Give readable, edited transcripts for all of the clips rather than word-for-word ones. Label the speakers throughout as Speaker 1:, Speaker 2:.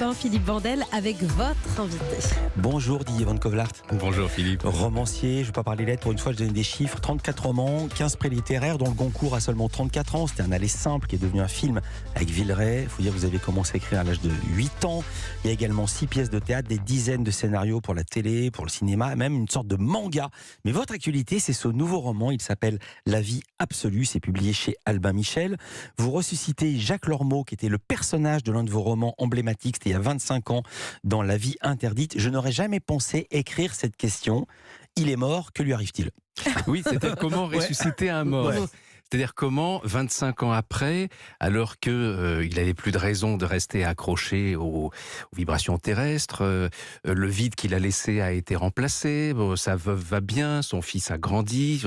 Speaker 1: 1, Philippe Vandel, avec votre invité.
Speaker 2: Bonjour Didier Van Kovlart.
Speaker 3: Bonjour Philippe.
Speaker 2: Romancier, je ne vais pas parler lettres, pour une fois je donne des chiffres. 34 romans, 15 prix littéraires, dont le Goncourt a seulement 34 ans. C'était un aller simple qui est devenu un film avec Villeray. Il faut dire que vous avez commencé à écrire à l'âge de 8 ans. Il y a également 6 pièces de théâtre, des dizaines de scénarios pour la télé, pour le cinéma, même une sorte de manga. Mais votre actualité, c'est ce nouveau roman, il s'appelle La vie absolue, c'est publié chez Albin Michel. Vous ressuscitez Jacques Lormeau, qui était le personnage de l'un de vos romans emblématiques, c'était il y a 25 ans, dans La vie interdite. Je n'aurais jamais pensé écrire cette question. Il est mort, que lui arrive-t-il ?
Speaker 3: Oui, c'est-à-dire comment ressusciter un mort.
Speaker 2: Ouais.
Speaker 3: C'est-à-dire comment, 25 ans après, alors qu'il n'avait plus de raison de rester accroché aux vibrations terrestres, le vide qu'il a laissé a été remplacé, sa veuve va bien, son fils a grandi.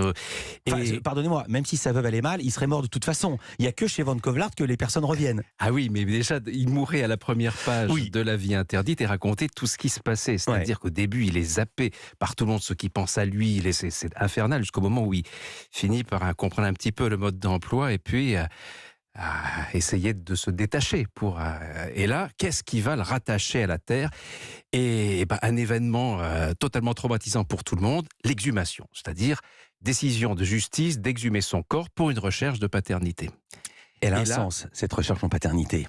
Speaker 2: Pardonnez-moi, même si sa veuve allait mal, il serait mort de toute façon. Il n'y a que chez Van Kovlart que les personnes reviennent.
Speaker 3: Ah oui, mais déjà, il mourait à la première page de La vie interdite et racontait tout ce qui se passait. C'est-à-dire qu'au début, il est zappé par tout le monde, ceux qui pensent à lui. C'est infernal jusqu'au moment où il finit par comprendre un petit peu le mode d'emploi et puis à essayer de se détacher. Et là, qu'est-ce qui va le rattacher à la terre ? Et un événement totalement traumatisant pour tout le monde, l'exhumation. C'est-à-dire décision de justice d'exhumer son corps pour une recherche de paternité.
Speaker 2: Elle a un sens, cette recherche en paternité.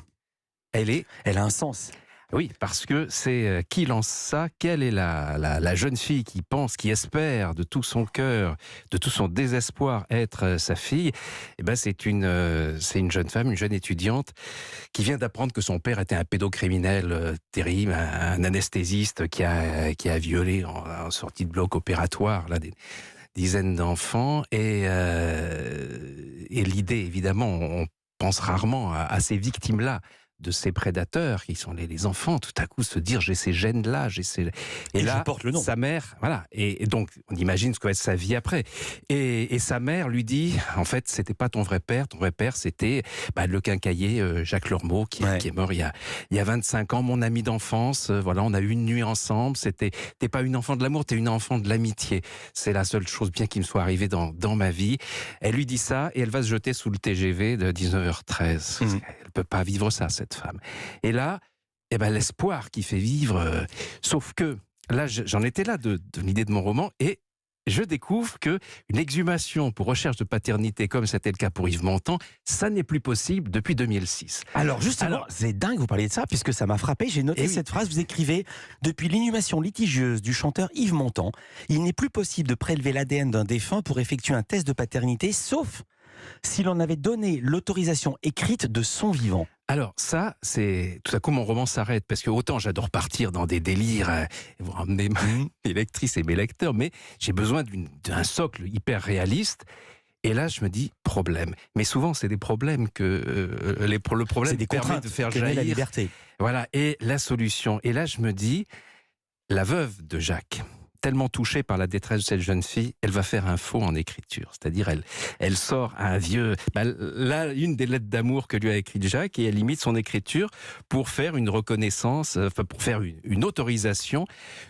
Speaker 2: Elle a un sens.
Speaker 3: Oui, parce que c'est qui lance ça ? Quelle est la jeune fille qui pense, qui espère de tout son cœur, de tout son désespoir être sa fille ? C'est une jeune femme, une jeune étudiante qui vient d'apprendre que son père était un pédocriminel terrible, un anesthésiste qui a violé en sortie de bloc opératoire là, des dizaines d'enfants. Et l'idée, évidemment, on pense rarement à ces victimes-là, de ces prédateurs qui sont les enfants, tout à coup se dire j'ai ces gènes-là, et là,
Speaker 2: je porte le nom.
Speaker 3: Sa mère, voilà, et donc on imagine ce que va être sa vie après. Et sa mère lui dit, en fait, c'était pas ton vrai père c'était le quincaillier Jacques Lormeau qui est mort il y a 25 ans, mon ami d'enfance, voilà, on a eu une nuit ensemble, t'es pas une enfant de l'amour, t'es une enfant de l'amitié. C'est la seule chose bien qui me soit arrivée dans ma vie. Elle lui dit ça et elle va se jeter sous le TGV de 19h13. Elle peut pas vivre ça, cette femme. Et là, l'espoir qui fait vivre. Sauf que là, j'en étais là de l'idée de mon roman et je découvre que une exhumation pour recherche de paternité, comme c'était le cas pour Yves Montand, ça n'est plus possible depuis 2006.
Speaker 2: Alors justement, c'est dingue vous parliez de ça, puisque ça m'a frappé. J'ai noté cette phrase, vous écrivez « Depuis l'inhumation litigieuse du chanteur Yves Montand, il n'est plus possible de prélever l'ADN d'un défunt pour effectuer un test de paternité, sauf s'il en avait donné l'autorisation écrite de son vivant. »
Speaker 3: Alors ça, c'est tout à coup mon roman s'arrête, parce que autant j'adore partir dans des délires, vous ramenez mes lectrices et mes lecteurs, mais j'ai besoin d'un socle hyper réaliste. Et là, je me dis problème. Mais souvent, c'est des problèmes que le problème
Speaker 2: des
Speaker 3: permet de faire jaillir
Speaker 2: la liberté.
Speaker 3: Voilà, et la solution. Et là, je me dis, la veuve de Jacques, tellement touchée par la détresse de cette jeune fille, elle va faire un faux en écriture. C'est-à-dire, elle sort un vieux... là, une des lettres d'amour que lui a écrite Jacques, et elle imite son écriture pour faire une reconnaissance, pour faire une autorisation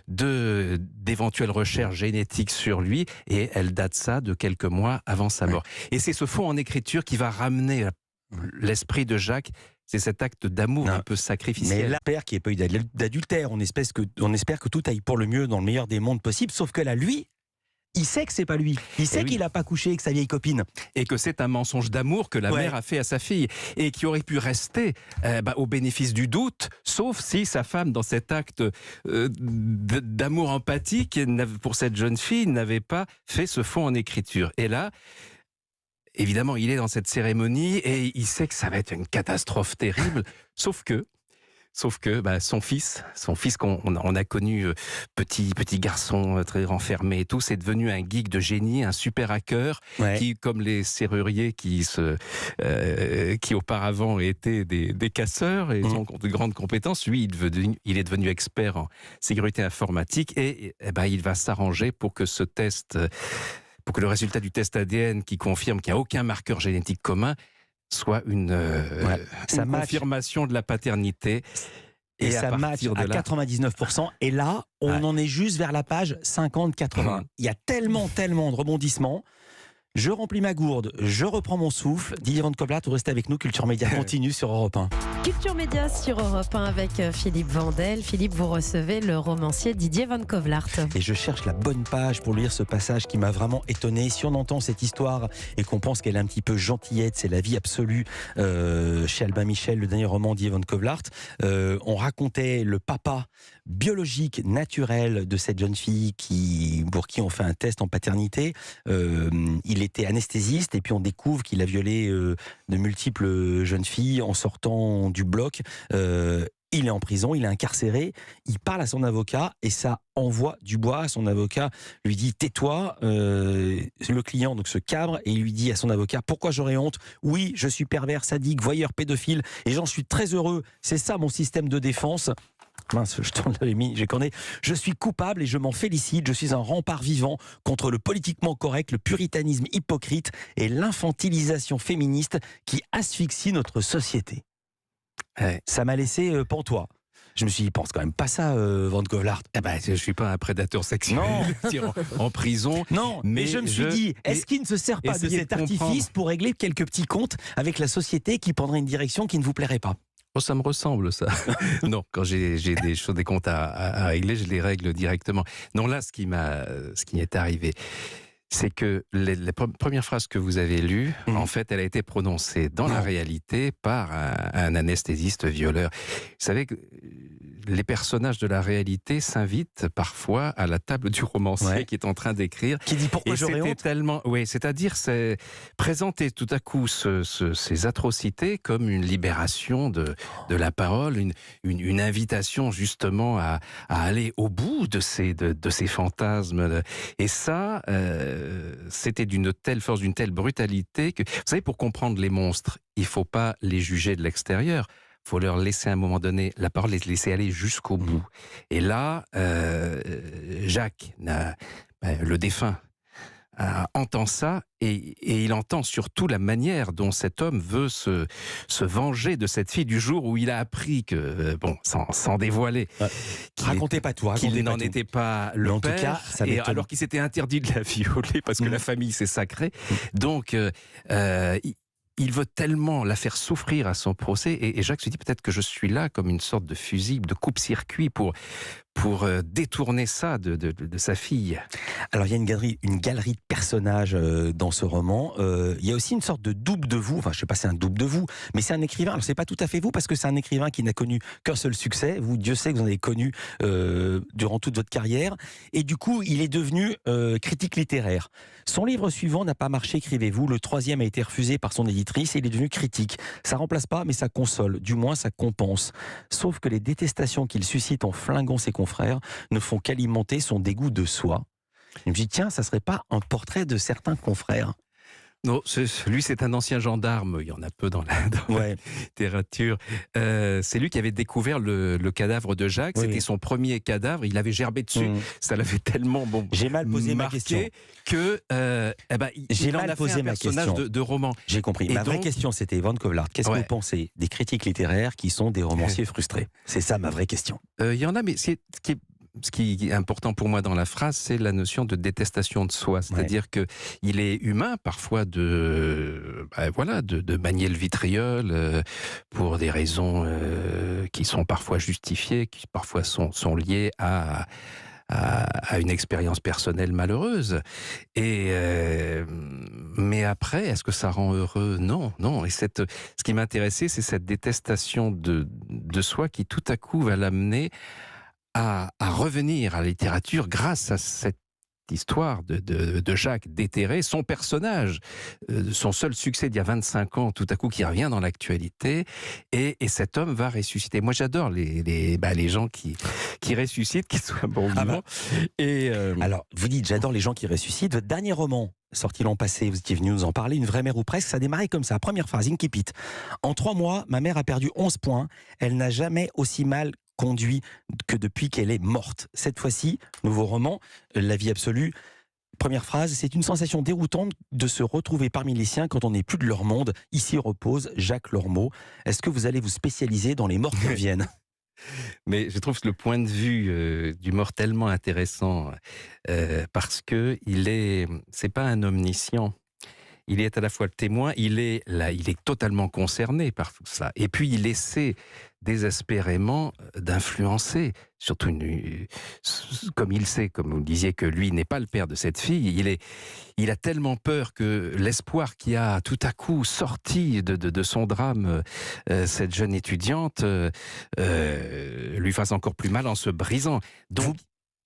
Speaker 3: d'éventuelles recherches génétiques sur lui, et elle date ça de quelques mois avant sa mort. Et c'est ce faux en écriture qui va ramener l'esprit de Jacques. C'est cet acte d'amour un peu sacrificiel.
Speaker 2: Mais là, père qui n'a pas eu d'adultère, on espère que tout aille pour le mieux dans le meilleur des mondes possible, sauf que là, lui, il sait que c'est pas lui. Il sait qu'il n'a pas couché avec sa vieille copine.
Speaker 3: Et que c'est un mensonge d'amour que la mère a fait à sa fille. Et qui aurait pu rester au bénéfice du doute, sauf si sa femme, dans cet acte d'amour empathique pour cette jeune fille, n'avait pas fait ce faux en écriture. Et là... Évidemment, il est dans cette cérémonie et il sait que ça va être une catastrophe terrible. Sauf que son fils qu'on a connu petit garçon très renfermé et tout, c'est devenu un geek de génie, un super hacker qui, comme les serruriers qui auparavant étaient des casseurs et ont de grandes compétences, lui il est devenu expert en sécurité informatique et il va s'arranger pour que ce test... pour que le résultat du test ADN qui confirme qu'il n'y a aucun marqueur génétique commun soit une confirmation de la paternité.
Speaker 2: Et ça match à 99%. Et là, on en est juste vers la page 50-80. Il y a tellement de rebondissements. Je remplis ma gourde, je reprends mon souffle. Didier Van Kovlart, vous restez avec nous. Culture Média continue sur Europe 1.
Speaker 1: Culture Média sur Europe 1 avec Philippe Vandel. Philippe, vous recevez le romancier Didier Van Kovlart.
Speaker 2: Et je cherche la bonne page pour lire ce passage qui m'a vraiment étonné. Si on entend cette histoire et qu'on pense qu'elle est un petit peu gentillette, c'est la vie absolue chez Albin Michel, le dernier roman Didier Van Kovlart. On racontait le papa biologique, naturel de cette jeune fille pour qui on fait un test en paternité. Il était anesthésiste et puis on découvre qu'il a violé de multiples jeunes filles en sortant du bloc. Il est en prison, il est incarcéré, il parle à son avocat et ça envoie du bois. Son avocat lui dit « tais-toi ». Le client donc se cabre et il lui dit à son avocat « pourquoi j'aurais honte ? Oui, je suis pervers, sadique, voyeur, pédophile et j'en suis très heureux. C'est ça mon système de défense ». Mince, je t'en l'avais mis, j'ai connu. Je suis coupable et je m'en félicite. Je suis un rempart vivant contre le politiquement correct, le puritanisme hypocrite et l'infantilisation féministe qui asphyxie notre société. Ça m'a laissé pantois. Je me suis dit, pense quand même pas ça, Van Kovlart.
Speaker 3: Eh ben, je suis pas un prédateur sexuel en prison.
Speaker 2: Non, mais je me suis dit, est-ce qu'il ne se sert pas de cet artifice pour régler quelques petits comptes avec la société qui prendrait une direction qui ne vous plairait pas ?
Speaker 3: Oh, ça me ressemble, ça. Non, quand j'ai des comptes à régler, je les règle directement. Non, là, ce qui est arrivé, c'est que la première phrase que vous avez lue, en fait, elle a été prononcée dans la réalité par un anesthésiste violeur. Vous savez que les personnages de la réalité s'invitent parfois à la table du romancier qui est en train d'écrire.
Speaker 2: Qui dit pourquoi j'aurais honte ?
Speaker 3: Oui, c'est-à-dire c'est présenter tout à coup ces atrocités comme une libération de la parole, une invitation justement à aller au bout de ces fantasmes. Et ça, c'était d'une telle force, d'une telle brutalité que, vous savez, pour comprendre les monstres, il ne faut pas les juger de l'extérieur. Il faut leur laisser à un moment donné la parole, les laisser aller jusqu'au bout. Et là, Jacques, le défunt, entend ça et il entend surtout la manière dont cet homme veut se venger de cette fille du jour où il a appris que, sans dévoiler,
Speaker 2: racontez pas tout,
Speaker 3: qu'il n'en était pas le père,
Speaker 2: tout cas, ça
Speaker 3: alors qu'il s'était interdit de la violer parce que la famille c'est sacré. Donc, il veut tellement la faire souffrir à son procès et Jacques se dit peut-être que je suis là comme une sorte de fusible, de coupe-circuit pour détourner ça de sa fille.
Speaker 2: Alors il y a une galerie de personnages dans ce roman. Il y a aussi une sorte de double de vous. Enfin, je ne sais pas si c'est un double de vous, mais c'est un écrivain. Alors c'est pas tout à fait vous parce que c'est un écrivain qui n'a connu qu'un seul succès. Vous, Dieu sait que vous en avez connu durant toute votre carrière. Et du coup, il est devenu critique littéraire. Son livre suivant n'a pas marché, écrivez-vous. Le troisième a été refusé par son éditrice et il est devenu critique. Ça remplace pas, mais ça console. Du moins, ça compense. Sauf que les détestations qu'il suscite en flinguant ses confrères ne font qu'alimenter son dégoût de soi. Je me dis, tiens, ça serait pas un portrait de certains confrères ?
Speaker 3: Non, lui c'est un ancien gendarme, il y en a peu dans la littérature. C'est lui qui avait découvert le cadavre de Jacques, c'était son premier cadavre, il avait gerbé dessus, ça l'avait tellement
Speaker 2: j'ai mal posé ma question
Speaker 3: que
Speaker 2: j'ai
Speaker 3: mal posé ma question de roman.
Speaker 2: J'ai compris. Ma vraie question c'était Van Kovlart, qu'est-ce que vous pensez des critiques littéraires qui sont des romanciers frustrés ? C'est ça ma vraie question.
Speaker 3: Il y en a, mais ce qui est important pour moi dans la phrase, c'est la notion de détestation de soi. C'est-à-dire que il est humain parfois de manier le vitriol pour des raisons qui sont parfois justifiées, qui parfois sont liées à une expérience personnelle malheureuse. Mais après, est-ce que ça rend heureux ? Non. Et ce qui m'intéressait, c'est cette détestation de soi qui tout à coup va l'amener à revenir à la littérature grâce à cette histoire de Jacques déterré, son personnage, son seul succès d'il y a 25 ans, tout à coup qui revient dans l'actualité, et cet homme va ressusciter. Moi j'adore les gens qui ressuscitent, qui soient bons vivants.
Speaker 2: Alors, vous dites, j'adore les gens qui ressuscitent. Votre dernier roman, sorti l'an passé, vous étiez venu nous en parler, Une vraie mère ou presque, ça démarrait comme ça. Première phrase, incipit. En 3 mois, ma mère a perdu 11 points. Elle n'a jamais aussi mal conduit que depuis qu'elle est morte. Cette fois-ci, nouveau roman, La vie absolue. Première phrase, c'est une sensation déroutante de se retrouver parmi les siens quand on n'est plus de leur monde. Ici repose Jacques Lormeau. Est-ce que vous allez vous spécialiser dans les morts qui reviennent ?
Speaker 3: Mais je trouve que le point de vue du mort tellement intéressant parce que c'est pas un omniscient. il est à la fois le témoin, il est totalement concerné par tout ça. Et puis il essaie désespérément d'influencer, surtout comme il sait, comme vous le disiez, que lui n'est pas le père de cette fille, il a tellement peur que l'espoir qui a tout à coup sorti de son drame cette jeune étudiante lui fasse encore plus mal en se brisant. Donc,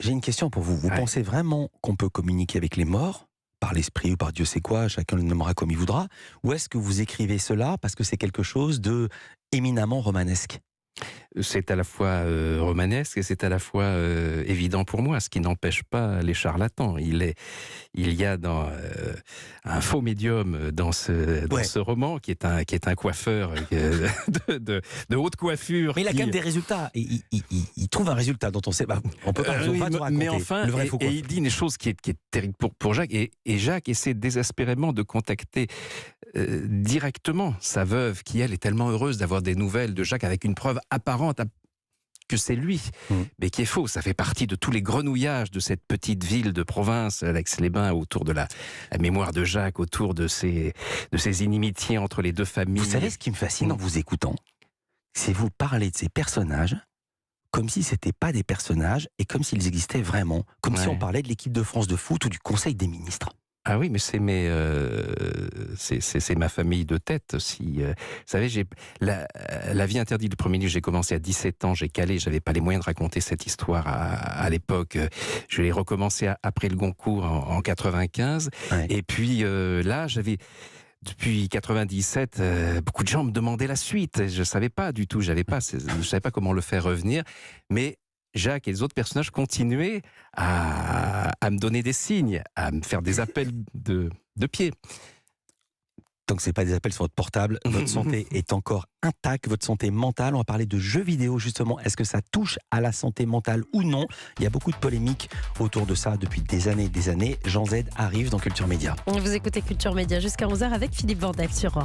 Speaker 2: j'ai une question pour vous. Vous pensez vraiment qu'on peut communiquer avec les morts, par l'esprit ou par Dieu sait quoi, chacun le nommera comme il voudra, ou est-ce que vous écrivez cela parce que c'est quelque chose de éminemment romanesque?
Speaker 3: C'est à la fois romanesque et c'est à la fois évident pour moi, ce qui n'empêche pas les charlatans. Il y a un faux médium dans ce roman qui est un coiffeur de haute coiffure.
Speaker 2: Mais il a quand même des résultats. Il trouve un résultat dont on sait pas. On peut pas nous raconter
Speaker 3: mais enfin,
Speaker 2: le vrai faux coiffeur.
Speaker 3: Et il dit une chose qui est terrible pour Jacques. Et Jacques essaie désespérément de contacter directement sa veuve, qui elle est tellement heureuse d'avoir des nouvelles de Jacques avec une preuve apparente que c'est lui, mais qui est faux. Ça fait partie de tous les grenouillages de cette petite ville de province, Aix-les-Bains, autour de la mémoire de Jacques, autour de ces inimitiés entre les deux familles.
Speaker 2: Vous savez ce qui me fascine en vous écoutant, c'est vous parler de ces personnages comme si c'était pas des personnages et comme s'ils existaient vraiment, comme si on parlait de l'équipe de France de foot ou du Conseil des ministres.
Speaker 3: Ah oui, mais c'est ma famille de tête aussi. Vous savez, la vie interdite du premier livre, j'ai commencé à 17 ans, j'ai calé, j'avais pas les moyens de raconter cette histoire à l'époque. Je l'ai recommencé après le Goncourt en 95. Ouais. Et puis là, depuis 97, beaucoup de gens me demandaient la suite. Je savais pas du tout, je savais pas comment le faire revenir, mais Jacques et les autres personnages continuaient à me donner des signes, à me faire des appels de pied.
Speaker 2: Donc ce n'est pas des appels sur votre portable, votre santé est encore intacte, votre santé mentale. On va parler de jeux vidéo justement. Est-ce que ça touche à la santé mentale ou non? Il y a beaucoup de polémiques autour de ça depuis des années et des années. Jean Z arrive dans Culture Média.
Speaker 1: Vous écoutez Culture Média jusqu'à 11h avec Philippe Vandel sur Europe.